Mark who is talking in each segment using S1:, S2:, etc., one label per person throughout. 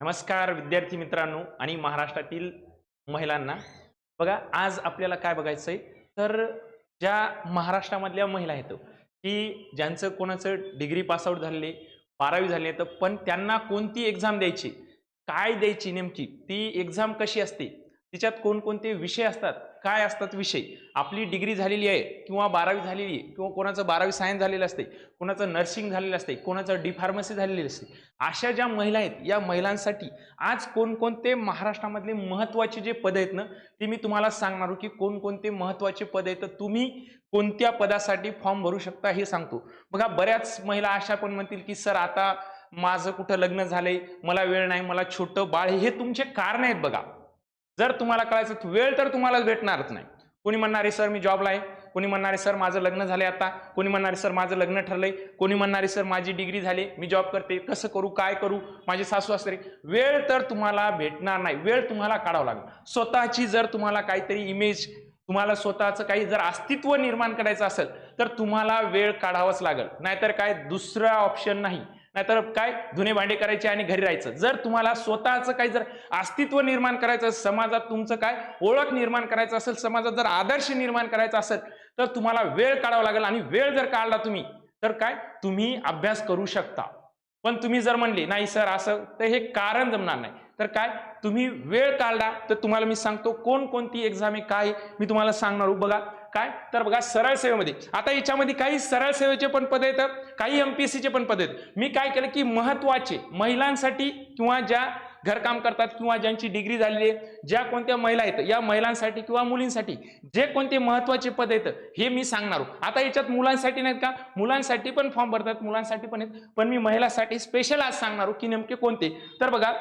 S1: नमस्कार विद्यार्थी मित्रांनो आणि महाराष्ट्रातील महिलांना. बघा आज आपल्याला काय बघायचंय तर ज्या महाराष्ट्रामधल्या महिला आहेत की ज्यांचं कोणाचं डिग्री पासआउट झाले 12वी झाली तर पण त्यांना कोणती एक्झाम द्यायची, काय द्यायची, नेमकी ती एक्झाम कशी असते, तिच्यात कोणकोणते विषय असतात, काय असतात विषय. आपली डिग्री झालेली आहे किंवा 12वी झालेली आहे किंवा कोणाचं 12वी सायन्स झालेलं असते, कोणाचं नर्सिंग झालेलं असते, कोणाचं डी फार्मसी झालेली असते. अशा ज्या महिला आहेत या महिलांसाठी आज कोणकोणते महाराष्ट्रामधले महत्त्वाचे जे पद आहेत ना ते मी तुम्हाला सांगणार की कोणकोणते महत्त्वाचे पद आहेत, तुम्ही कोणत्या पदासाठी फॉर्म भरू शकता हे सांगतो. बघा बऱ्याच महिला अशा पण म्हणतील की सर आता माझं कुठं लग्न झालंय, मला वेळ नाही, मला छोटं बाळ, हे तुमचे कारण आहेत. बघा जर तुम्हाला कळायचं वेळ तर तुम्हाला भेटणारच नाही. कोणी म्हणणारे सर मी जॉबला आहे, कोणी म्हणणारे सर माझं लग्न झालंय आता, कोणी म्हणणारे सर माझं लग्न ठरलंय, कोणी म्हणणारे सर माझी डिग्री झाली, मी जॉब करते, कसं करू, काय करू, माझे सासू सासरे. वेळ तर तुम्हाला भेटणार नाही, वेळ तुम्हाला काढावा लागेल. स्वतःची जर तुम्हाला काहीतरी इमेज, तुम्हाला स्वतःचं काही जर अस्तित्व निर्माण करायचं असेल तर तुम्हाला वेळ काढावाच लागेल, नाहीतर काय दुसरा ऑप्शन नाही. नाहीतर काय धुणे भांडे करायचे आणि घरी राहायचं. जर तुम्हाला स्वतःचं काही जर अस्तित्व निर्माण करायचं, समाजात तुमचं काय ओळख निर्माण करायचं असेल, समाजात जर आदर्श निर्माण करायचा असेल तर तुम्हाला वेळ काढावा लागेल. आणि वेळ जर काढला तुम्ही तर काय तुम्ही अभ्यास करू शकता. पण तुम्ही जर म्हणले नाही सर असं, तर हे कारण जमणार नाही. तर काय तुम्ही वेळ काढला तर तुम्हाला मी सांगतो कोणकोणती एक्झाम आहे काय मी तुम्हाला सांगणार. बघा काय तर बघा सरळ सेवेमध्ये आता याच्यामध्ये काही सरळ सेवेचे पण पद येतात, काही एमपीएससीचे पण पद आहेत. मी काय केलं की महत्वाचे महिलांसाठी किंवा ज्या घरकाम करतात किंवा ज्यांची डिग्री झालेली आहे, ज्या कोणत्या महिला आहेत या महिलांसाठी किंवा मुलींसाठी जे कोणते महत्वाचे पद आहेत हे मी सांगणार. आता याच्यात मुलांसाठी नाहीत का, मुलांसाठी पण फॉर्म भरतात, मुलांसाठी पण आहेत, पण मी महिलांसाठी स्पेशल आज सांगणार की नेमके कोणते. तर बघा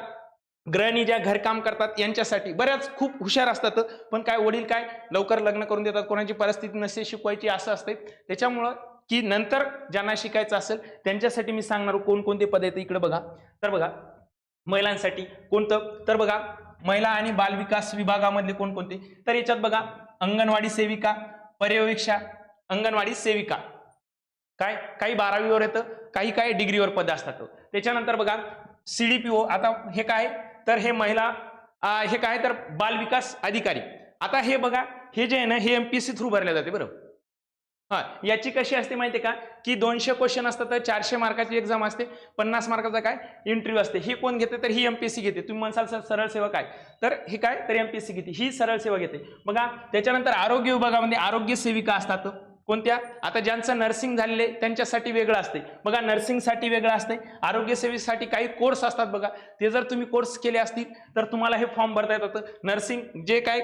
S1: गृहिणी ज्या घरकाम करतात यांच्यासाठी बऱ्याच खूप हुशार असतात, पण काय वडील काय लवकर लग्न करून देतात, कोणाची परिस्थिती नसते शिकवायची असं असते, त्याच्यामुळं की नंतर ज्यांना शिकायचं असेल त्यांच्यासाठी मी सांगणार कोणकोणते पद आहेत. इकडे बघा तर बघा महिलांसाठी कोणतं, तर बघा महिला आणि बालविकास विभागामधले कोणकोणते, तर याच्यात बघा अंगणवाडी सेविका, पर्यवेक्षा, अंगणवाडी सेविका, काय काही 12वीवर येतं, काही काय डिग्रीवर पद असतात. त्याच्यानंतर बघा सीडीपीओ, आता हे काय तर हे महिला हे काय तर बाल विकास अधिकारी. आता हे बघा हे जे आहे ना हे एमपीएससी थ्रू भरले जाते. बरोबर, हा याची कशी असते माहितीये का की 200 क्वेश्चन असतात, तर 400 मार्काची एक्झाम असते, 50 मार्काचा काय इंटरव्ह्यू असते. ही कोण घेते तर ही एमपीएससी घेते. तुम्ही म्हणसाल सर सरळ सेवा काय, तर हे काय तर एमपीएससी घेते, ही सरळ सेवा घेते. बघा त्याच्यानंतर आरोग्य विभागामध्ये आरोग्य सेविका असतात. कोणत्या, आता ज्यांचं नर्सिंग झालेले त्यांच्यासाठी वेगळं असते. बघा नर्सिंगसाठी वेगळं असते, आरोग्य सेवेसाठी काही कोर्स असतात. बघा ते जर तुम्ही कोर्स केले असतील तर तुम्हाला हे फॉर्म भरता येतात. नर्सिंग जे काय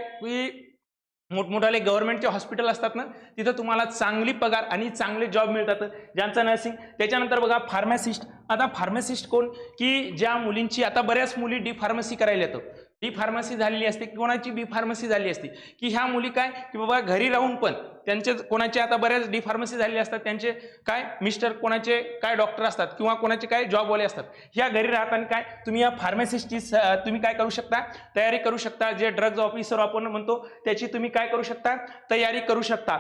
S1: मोठमोठाले गव्हर्नमेंटचे हॉस्पिटल असतात ना तिथं तुम्हाला चांगली पगार आणि चांगले जॉब मिळतात ज्यांचं नर्सिंग. त्याच्यानंतर बघा फार्मासिस्ट. आता फार्मासिस्ट कोण की ज्या मुलींची, आता बऱ्याच मुली डी फार्मसी करायला येतं, डी फार्मसी झालेली असते, कोणाची बी फार्मसी झाली असते, की ह्या मुली काय की बाबा घरी राहून पण त्यांचे कोणाचे आता बऱ्याच डी फार्मसी झालेले असतात, त्यांचे काय मिस्टर कोणाचे काय डॉक्टर असतात किंवा कोणाचे काय जॉबवाले असतात, ह्या घरी राहताना काय तुम्ही या फार्मासिस्टची तुम्ही काय करू शकता तयारी करू शकता. जे ड्रग्ज ऑफिसर आपण म्हणतो त्याची तुम्ही काय करू शकता तयारी करू शकता.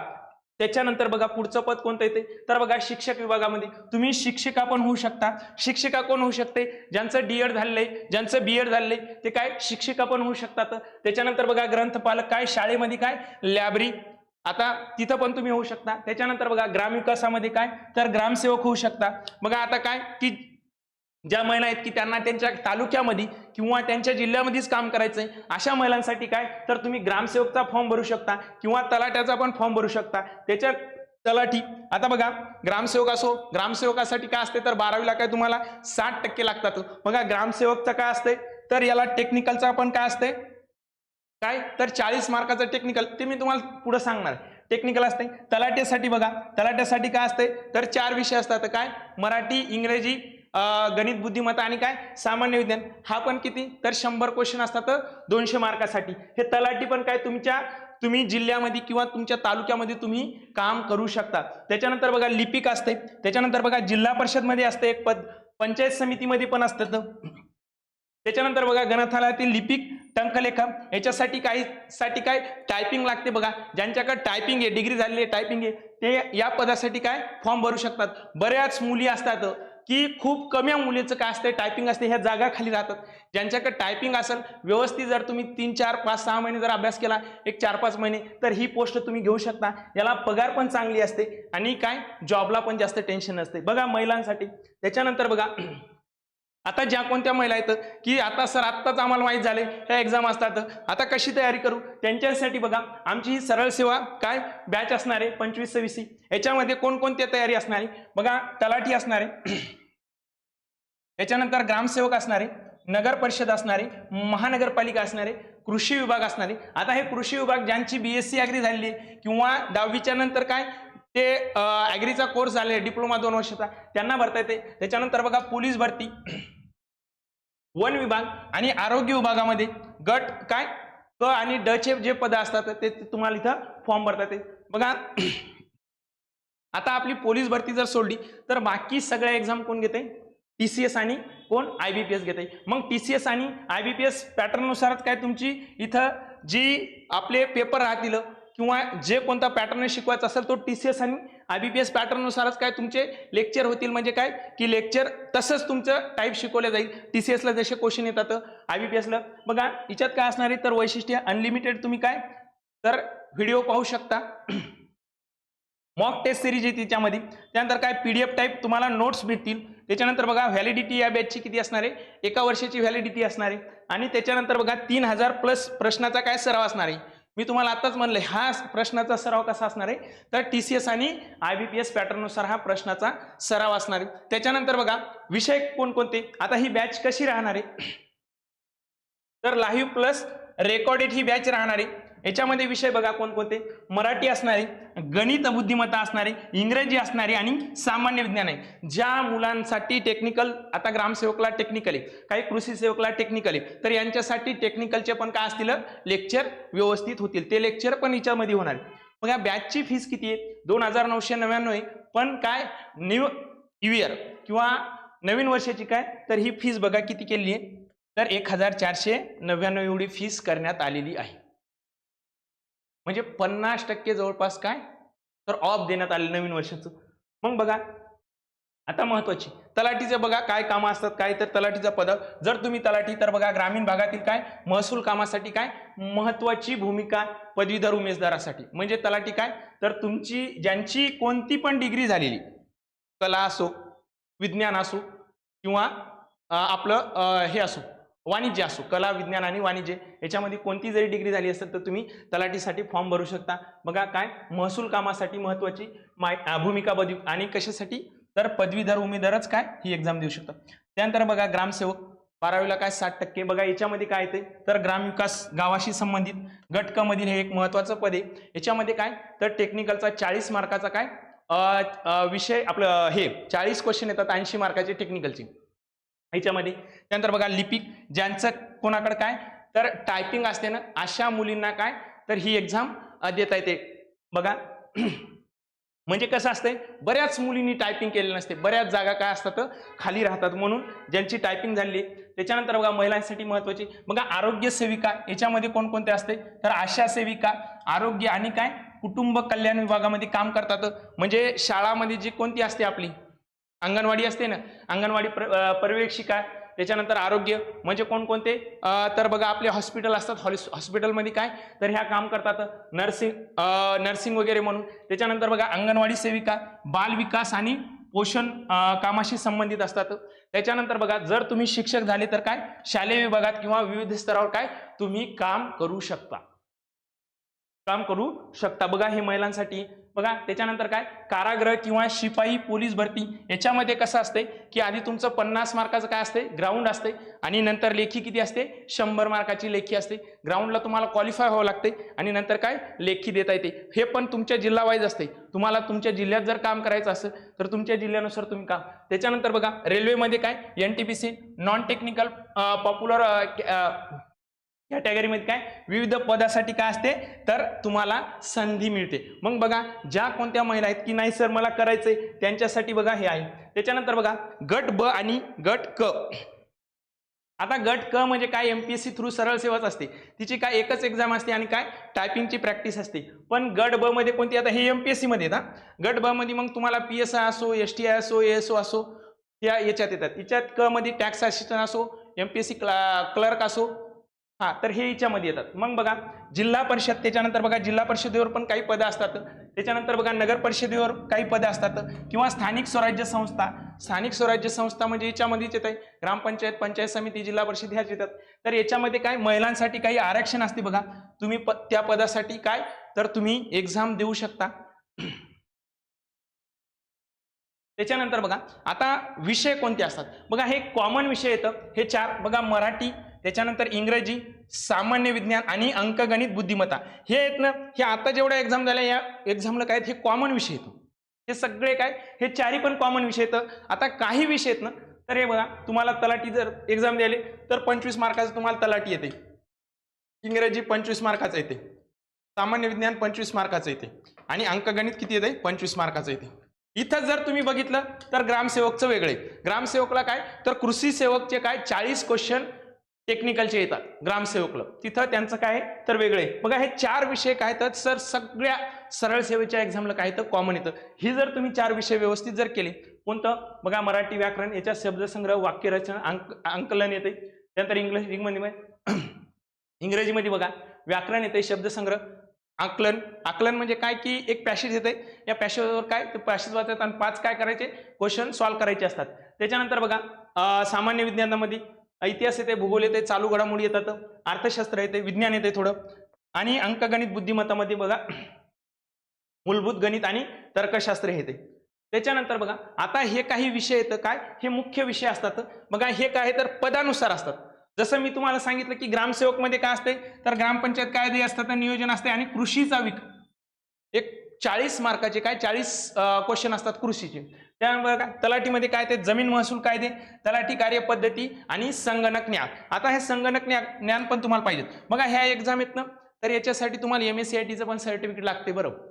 S1: त्याच्यानंतर बघा पुढचं पद कोणतं येते तर बघा शिक्षक विभागामध्ये तुम्ही शिक्षिका पण होऊ शकता. शिक्षिका कोण होऊ शकते, ज्यांचं डीएड झालेलं आहे, ज्यांचं बीएड झालेलं आहे ते काय शिक्षिका पण होऊ शकतात. त्याच्यानंतर बघा ग्रंथपालक, काय शाळेमध्ये काय लायब्ररी, आता तिथं पण तुम्ही होऊ शकता. त्याच्यानंतर बघा ग्रामविकासामध्ये काय तर ग्रामसेवक होऊ शकता. बघा आता काय की ज्या महिला आहेत की त्यांना त्यांच्या तालुक्यामध्ये किंवा त्यांच्या जिल्ह्यामध्येच काम करायचंय अशा महिलांसाठी काय तर तुम्ही ग्रामसेवकचा फॉर्म भरू शकता किंवा तलाट्याचा पण फॉर्म भरू शकता. त्याच्यात तलाठी, आता बघा ग्रामसेवक असो, ग्रामसेवकासाठी काय असते तर 12वीला काय तुम्हाला 60% लागतात. बघा ग्रामसेवकचा काय असते तर याला टेक्निकलचा पण काय असते काय तर 40 मार्काचं टेक्निकल, ते मी तुम्हाला पुढे सांगणार. टेक्निकल असते. तलाट्यासाठी बघा तलाट्यासाठी काय असते तर 4 विषय असतात, काय मराठी, इंग्रजी, गणित, बुद्धिमत्ता आणि काय सामान्य विज्ञान. हा पण किती तर 100 क्वेश्चन असतात 200 मार्कासाठी. हे तलाठी पण काय तुम्ही जिल्ह्यामध्ये किंवा तुमच्या तालुक्यामध्ये तुम्ही काम करू शकता. त्याच्यानंतर बघा लिपिक असते. त्याच्यानंतर बघा जिल्हा परिषद मध्ये असते एक पद, पंचायत समितीमध्ये पण असतं. त्याच्यानंतर बघा ग्रंथालयातील लिपिक, टंकलेखक याच्यासाठी काय टायपिंग लागते. बघा ज्यांच्याकडे टायपिंग आहे, डिग्री झालेली आहे, टायपिंग आहे, ते या पदासाठी काय फॉर्म भरू शकतात. बऱ्याच मुली असतात की खूप कमी मुलीचं काय असते टायपिंग असते, ह्या जागा खाली राहतात. ज्यांच्याकडे टायपिंग असेल व्यवस्थित, जर तुम्ही 3, 4, 5, 6 महिने जर अभ्यास केला, एक 4-5 महिने, तर ही पोस्ट तुम्ही घेऊ शकता. याला पगार पण चांगली असते आणि काय जॉबला पण जास्त टेन्शन नसते बघा महिलांसाठी. त्याच्यानंतर बघा आता ज्या कोणत्या महिला आहेत की आता सर आत्ताच आम्हाला माहीत झाले ह्या एक्झाम असतात, आता कशी तयारी करू, त्यांच्यासाठी बघा आमची ही सरळ सेवा काय बॅच असणार आहे 25-26. याच्यामध्ये कोणकोणत्या तयारी असणार आहे बघा. तलाठी असणार आहे, याच्यानंतर ग्रामसेवक असणारे, नगर परिषद असणारे, महानगरपालिका असणारे, कृषी विभाग असणारे. आता हे कृषी विभाग ज्यांची BSc ॲग्री झालेली आहे किंवा 10वीच्या नंतर काय ते ॲग्रीचा कोर्स झाले, डिप्लोमा 2 वर्षाचा, त्यांना भरता येते. त्याच्यानंतर बघा पोलीस भरती, वन विभाग आणि आरोग्य विभागामध्ये गट काय क आणि ड चे जे पद असतात ते तुम्हाला इथं फॉर्म भरता येते बघा. आता आपली पोलीस भरती जर सोडली तर बाकी सगळ्या एक्झाम कोण घेते, TCS आणि कोण IBPS घेते. मग TCS आणि IBPS पॅटर्ननुसारच काय तुमची इथं जी आपले पेपर राहतील किंवा जे कोणता पॅटर्न शिकवायचा असेल तो TCS आणि IBPS पॅटर्ननुसारच काय तुमचे लेक्चर होतील. म्हणजे काय की लेक्चर तसंच तुमचं टाईप शिकवलं जाईल. TCS ला जसे क्वेश्चन येतात IBPS ला बघा. याच्यात काय असणार आहे तर वैशिष्ट्य अनलिमिटेड तुम्ही काय तर व्हिडिओ पाहू शकता. मॉक टेस्ट सिरीज आहे त्याच्यामध्ये. त्यानंतर काय PDF टाईप तुम्हाला नोट्स भेटतील. त्याच्यानंतर बघा व्हॅलिडिटी या बॅचची किती असणार आहे, 1 वर्षाची व्हॅलिडिटी असणार आहे. आणि त्याच्यानंतर बघा 3000+ प्रश्नाचा काय सराव असणार आहे. मी तुम्हाला आताच म्हणलं हा प्रश्नाचा सराव कसा असणार आहे तर TCS आणि IBPS पॅटर्ननुसार हा प्रश्नाचा सराव असणार आहे. त्याच्यानंतर बघा विषय कोणकोणते. आता ही बॅच कशी राहणार आहे तर लाईव्ह प्लस रेकॉर्डेड ही बॅच राहणार आहे. याच्यामध्ये विषय बघा कोणकोणते, मराठी असणारे, गणित बुद्धिमत्ता असणारे, इंग्रजी असणारे आणि सामान्य विज्ञान आहे. ज्या मुलांसाठी टेक्निकल, आता ग्रामसेवकला टेक्निकल आहे, काही कृषी सेवकला टेक्निकल आहे, तर यांच्यासाठी टेक्निकलचे पण काय असतील लेक्चर व्यवस्थित होतील. ते लेक्चर पण याच्यामध्ये होणार आहे. मग या बॅचची फीस किती आहे 2999 आहे. पण काय न्यू इयर किंवा नवीन वर्षाची काय तर ही फीस बघा किती केली आहे तर 1499 एवढी फीस करण्यात आलेली आहे. म्हणजे 50% जवळपास काय तर ऑफ देण्यात आले नवीन वर्षाचं. मग बघा आता महत्वाची तलाठीचं बघा काय कामं असतात काय तर तलाठीचा पद जर तुम्ही तलाठी तर बघा ग्रामीण भागातील काय महसूल कामासाठी काय महत्वाची भूमिका पदवीधर उमेदवारासाठी. म्हणजे तलाठी काय तर तुमची ज्यांची कोणती पण डिग्री झालेली, कला असो, विज्ञान असो किंवा आपलं हे असो वाणिज्य असो, कला विज्ञान आणि वाणिज्य याच्यामध्ये कोणती जरी डिग्री झाली असेल तर तुम्ही तलाठीसाठी फॉर्म भरू शकता. बघा काय महसूल कामासाठी महत्वाची भूमिका पदवी आणि कशासाठी तर पदवीधर उमेदवारच काय ही एक्झाम देऊ शकतात. त्यानंतर बघा ग्रामसेवक 12वीला काय 60%. बघा याच्यामध्ये काय येते तर ग्रामविकास गावाशी संबंधित गट क मधील हे एक महत्वाचं पद आहे. याच्यामध्ये काय तर टेक्निकलचा 40 मार्काचा काय विषय आपलं हे 40 क्वेश्चन येतात 80 मार्काचे टेक्निकलचे याच्यामध्ये. त्यानंतर बघा लिपिक ज्यांचं कोणाकडे काय तर टायपिंग असते ना अशा मुलींना काय तर ही एक्झाम देता येते बघा. म्हणजे कसं असतंय बऱ्याच मुलींनी टायपिंग केलेलं नसते, बऱ्याच जागा काय असतात खाली राहतात, म्हणून ज्यांची टायपिंग झाली. त्याच्यानंतर बघा महिलांसाठी महत्वाची बघा आरोग्य सेविका याच्यामध्ये कोणकोणते असते तर आशा सेविका आरोग्य आणि काय कुटुंब कल्याण विभागामध्ये काम करतात. म्हणजे शाळामध्ये जी कोणती असते आपली अंगणवाडी असते ना, अंगणवाडी पर्यवेक्षिका. त्याच्यानंतर आरोग्य म्हणजे कोणकोणते तर बघा आपले हॉस्पिटल असतात, हॉस्पिटलमध्ये काय तर ह्या काम करतात नर्सिंग वगैरे म्हणून. त्याच्यानंतर बघा अंगणवाडी सेविका बाल विकास आणि पोषण कामाशी संबंधित असतात. त्याच्यानंतर बघा जर तुम्ही शिक्षक झाले तर काय शालेय विभागात किंवा विविध स्तरावर काय तुम्ही काम करू शकता बघा हे महिलांसाठी. बघा त्याच्यानंतर काय कारागृह किंवा शिपाई पोलीस भरती याच्यामध्ये कसं असते की आधी तुमचं 50 मार्काचं काय असते ग्राउंड असते आणि नंतर लेखी किती असते 100 मार्काची लेखी असते. ग्राउंडला तुम्हाला क्वालिफाय व्हावं लागते आणि नंतर काय लेखी देता येते. हे पण तुमच्या जिल्हा वाईज असते. तुम्हाला तुमच्या जिल्ह्यात जर काम करायचं असेल तर तुमच्या जिल्ह्यानुसार तुम्ही काम. त्याच्यानंतर बघा रेल्वेमध्ये काय NTPC नॉन टेक्निकल पॉप्युलर कॅटेगरीमध्ये काय विविध पदासाठी काय असते तर तुम्हाला संधी मिळते. मग बघा ज्या कोणत्या महिला आहेत की नाही सर मला करायचंय त्यांच्यासाठी बघा हे आहे. त्याच्यानंतर बघा गट ब आणि गट क. आता गट क म्हणजे काय MPSC थ्रू सरळ सेवाच असते, तिची काय एकच एक्झाम असते आणि काय टायपिंगची प्रॅक्टिस असते. पण गट ब मध्ये कोणती आता हे MPSC मध्ये येतात. गट ब मध्ये मग तुम्हाला PSI असो STI असो ASO असो या याच्यात येतात. याच्यात क मध्ये टॅक्स असिस्टंट असो, MPSC क्लर्क असो, हा तर हे याच्यामध्ये येतात. मग बघा जिल्हा परिषद, त्याच्यानंतर बघा जिल्हा परिषदेवर पण काही पदं असतात. त्याच्यानंतर बघा नगर परिषदेवर काही पदं असतात किंवा स्थानिक स्वराज्य संस्था. स्थानिक स्वराज्य संस्था म्हणजे याच्यामध्येच येत आहे ग्रामपंचायत, पंचायत समिती, जिल्हा परिषद ह्याच येतात. तर याच्यामध्ये काय महिलांसाठी काही आरक्षण असते बघा. तुम्ही त्या पदासाठी काय तर तुम्ही एक्झाम देऊ शकता. त्याच्यानंतर बघा आता विषय कोणते असतात बघा. हे कॉमन विषय येतं हे 4 बघा. मराठी, त्याच्यानंतर इंग्रजी, सामान्य विज्ञान आणि अंकगणित बुद्धिमत्ता हे आहेत ना. हे आता जेवढ्या एक्झाम झाल्या या एक्झामला काय हे कॉमन विषय येतो. हे सगळे काय हे 4ही पण कॉमन विषय येतं. आता काही विषय आहेत ना तर हे बघा तुम्हाला तलाठी जर एक्झाम द्यायले तर 25 मार्काचं तुम्हाला तलाठी येते. इंग्रजी 25 मार्काचं येते, सामान्य विज्ञान 25 मार्काचं येते आणि अंकगणित किती येते 25 मार्काचं येते. इथं जर तुम्ही बघितलं तर ग्रामसेवकचं वेगळे. ग्रामसेवकला काय तर कृषी सेवकचे काय 40 क्वेश्चन टेक्निकलचे येतात ग्रामसेवकला. तिथं त्यांचं काय तर वेगळे. बघा हे 4 विषय काय तर सर सगळ्या सरळ सेवेच्या एक्झामला काय तर कॉमन येतं. ही जर तुम्ही 4 विषय व्यवस्थित जर केले, कोणतं बघा मराठी व्याकरण, याच्यात शब्दसंग्रह, वाक्यरचना, अंकलन येते. त्यानंतर इंग्रजीमध्ये बघा व्याकरण येते, शब्दसंग्रह, आकलन. आकलन म्हणजे काय की एक पॅसेज येते, या पॅसेजवर काय ते पॅसेज वाचायचं आणि 5 काय करायचे क्वेश्चन सॉल्व्ह करायचे असतात. त्याच्यानंतर बघा सामान्य विज्ञानामध्ये इतिहास येते, भूगोल येते, चालू घडामोडी येतात, अर्थशास्त्र येते, विज्ञान येते थोडं, आणि अंकगणित बुद्धिमत्तामध्ये बघा मूलभूत गणित आणि तर्कशास्त्र येते. त्याच्यानंतर बघा आता हे काही विषय येतं काय हे मुख्य विषय असतात बघा. हे काय तर पदानुसार असतात. जसं मी तुम्हाला सांगितलं की ग्रामसेवक मध्ये काय असते तर ग्रामपंचायत कायदे असतात, नियोजन असते आणि कृषीचा एक 40 मार्काचे काय 40 क्वेश्चन असतात कृषीचे. त्यानंतर काय तलाठीमध्ये काय ते जमीन महसूल कायदे, तलाठी कार्यपद्धती आणि संगणक ज्ञान. आता हे संगणक ज्ञान पण तुम्हाला पाहिजे बघा. ह्या एक्झाम आहेत ना तर याच्यासाठी तुम्हाला MSCITचं पण सर्टिफिकेट लागते बरोबर.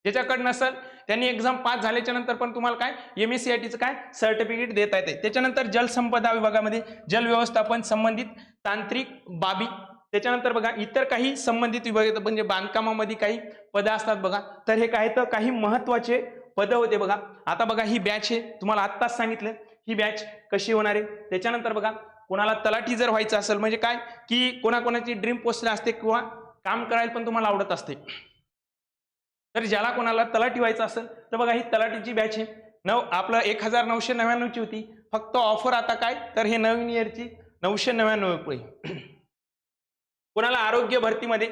S1: ज्याच्याकडे नसेल त्यांनी एक्झाम पास झाल्याच्या नंतर पण तुम्हाला काय MSCITचं काय सर्टिफिकेट देता येते. त्याच्यानंतर जलसंपदा विभागामध्ये जल व्यवस्थापन संबंधित तांत्रिक बाबी. त्याच्यानंतर बघा इतर काही संबंधित विभाग येतात म्हणजे बांधकामामध्ये काही पदं असतात बघा. तर हे काय तर काही महत्वाचे पदं होते बघा. आता बघा ही बॅच आहे, तुम्हाला आत्ताच सांगितलं ही बॅच कशी होणार आहे. त्याच्यानंतर बघा कोणाला तलाठी जर व्हायचं असेल म्हणजे काय की कोणाकोणाची ड्रीम पोस्ट असते किंवा काम करायला पण तुम्हाला आवडत असते, तर ज्याला कोणाला तलाठी व्हायचं असेल तर बघा ही तलाठीची बॅच आहे. आपलं 1999ची होती फक्त ऑफर. आता काय तर हे नवीन इयरची 999 रुपये. कोणाला आरोग्य भरतीमध्ये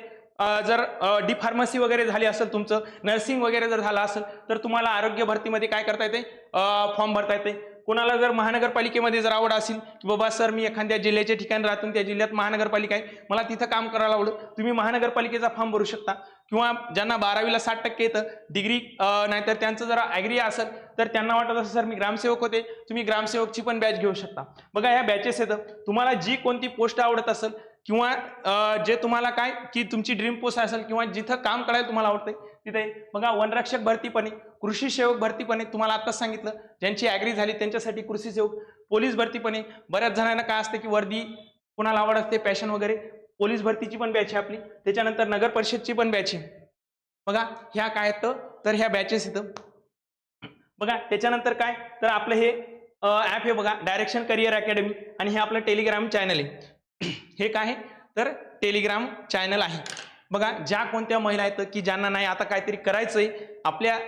S1: जर डी फार्मसी वगैरे झाली असेल, तुमचं नर्सिंग वगैरे जर झालं असेल तर तुम्हाला आरोग्य भरतीमध्ये काय करता येते फॉर्म भरता येते. कोणाला जर महानगरपालिकेमध्ये जर आवड असेल की बाबा सर मी एखाद्या जिल्ह्याच्या ठिकाणी राहतो, त्या जिल्ह्यात महानगरपालिका आहे, मला तिथं काम करायला आवडतं, तुम्ही महानगरपालिकेचा फॉर्म भरू शकता. किंवा ज्यांना 12वीला 60% येतं, डिग्री नाहीतर त्यांचं जर ॲग्री असेल तर त्यांना वाटत असेल सर मी ग्रामसेवक होते, तुम्ही ग्रामसेवकची पण बॅच घेऊ शकता. बघा ह्या बॅचेस येतं. तुम्हाला जी कोणती पोस्ट आवडत असेल किंवा जे तुम्हाला काय की तुमची ड्रीम पोस्ट असेल किंवा जिथं काम करायला तुम्हाला आवडतंय तिथे बघा. वनरक्षक भरती पण आहे, कृषी सेवक भरती पण आहे, तुम्हाला आत्ताच सांगितलं ज्यांची ॲग्री झाली त्यांच्यासाठी कृषी सेवक. पोलीस भरती पण आहे. बऱ्याच जणांना काय असते की वर्दी कुणाला आवड असते पॅशन वगैरे, पोलीस भरतीची पण बॅच आहे आपली. त्याच्यानंतर नगर परिषदची पण बॅच आहे बघा. ह्या काय येतं तर ह्या बॅचेस येतं बघा. त्याच्यानंतर काय तर आपलं हे ॲप आहे बघा डायरेक्शन करिअर अकॅडमी, आणि हे आपलं टेलिग्राम चॅनल आहे. हे काय आहे तर टेलिग्राम चॅनल आहे बघा. ज्या कोणत्या महिला आहेत की ज्यांना नाही आता काहीतरी करायचंय आपल्या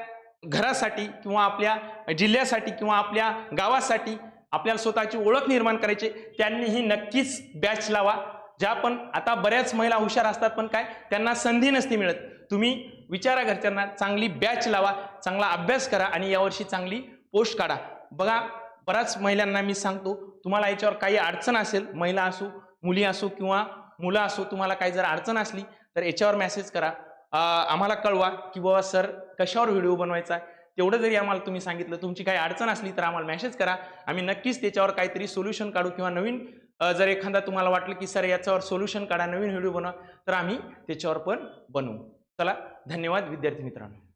S1: घरासाठी किंवा आपल्या जिल्ह्यासाठी किंवा आपल्या गावासाठी, आपल्याला स्वतःची ओळख निर्माण करायची, त्यांनीही नक्कीच बॅच लावा. ज्या पण आता बऱ्याच महिला हुशार असतात पण काय त्यांना संधी नसते मिळत. तुम्ही विचारा घरच्यांना, चांगली बॅच लावा, चांगला अभ्यास करा आणि यावर्षी चांगली पोस्ट काढा बघा. बऱ्याच महिलांना मी सांगतो तुम्हाला याच्यावर काही अडचण असेल, महिला असो मुली असो किंवा मुलं असो, तुम्हाला काही जर अडचण असली तर याच्यावर मेसेज करा, आम्हाला कळवा की बाबा सर कशावर व्हिडिओ बनवायचा आहे. तेवढं जरी आम्हाला तुम्ही सांगितलं, तुमची काही अडचण असली तर आम्हाला मेसेज करा, आम्ही नक्कीच त्याच्यावर काहीतरी सोल्युशन काढू. किंवा नवीन जर एखादा तुम्हाला वाटलं की सर याच्यावर सोल्युशन काढा, नवीन व्हिडिओ बनवा, तर आम्ही त्याच्यावर पण बनवू. चला धन्यवाद विद्यार्थी मित्रांनो.